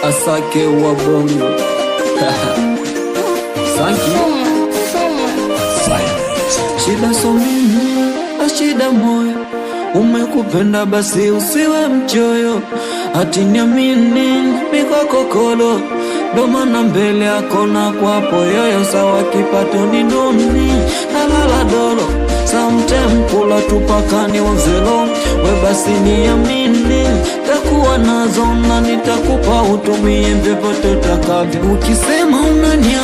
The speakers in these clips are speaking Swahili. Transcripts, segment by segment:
Asake wa bongo. Sanki shida so mimi, ashida moyo. Umekupenda basi usiwe mchoyo. Ati niamini miko kokolo. Domana mbele yako na kwapo yoyo. Sawa kipato ni duni nalala dolo. Sometime kula tupakani wazelo. We basi niamini takuwa nazo na nitakupa utumie vyovyote utakavyo. Ukisema unaniacha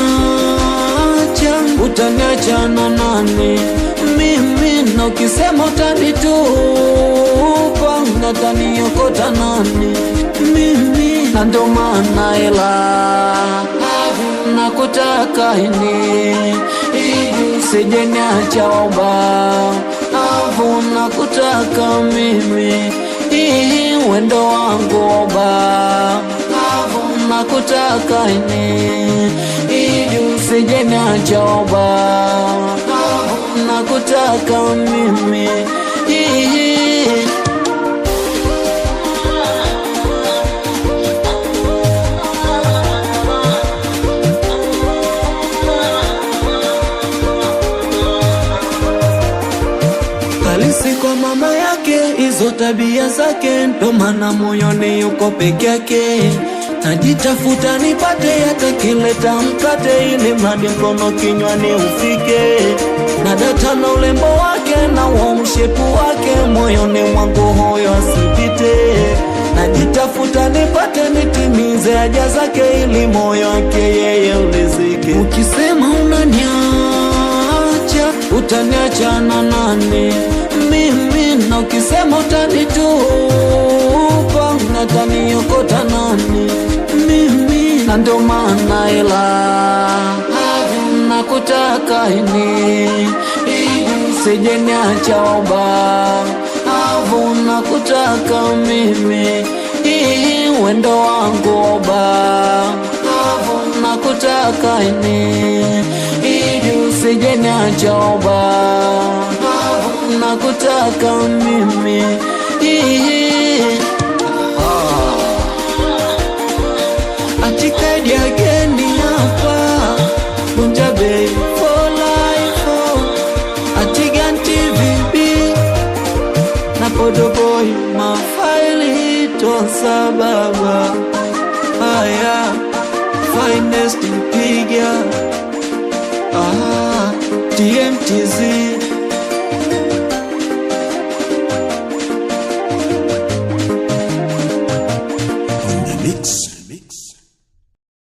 utaniacha na nani mimi? Na ukisema utanitupa nataniokota nani mimi? Na ndo maana ila nakutaka ini usije niacha waba. Nakutaka mimi wendo wangu waba. Nakutaka ini usije niacha waba. Nakutaka mimi halisi kwa mama yake, hizo tabia zake, ndo maana moyoni yuko peke yake. Najitafuta nipate hata kileta mkate, ili mradi mkono kinywani ufike. Na data na ulembo wake na uamshepu wake, moyoni mwangu hoyo asipite. Najitafuta nipate nitimize haja zake, ili moyo wake yeye ulizike. Ukisema unaniacha utaniacha na nani mimi? Na ukisema utanitupa nataniokota nani mimi? Na ndo maana ila nakutaka ini usije niacha waba. Nakutaka mimi wendo wangu waba. Nakutaka ini usije niacha waba. Nakutaka mimi Atikaidi ageni hapa Punjabe for life. Atigan TVB na Podoboy mafaili tosa baba. Haya finest piga TMTZ on the mix.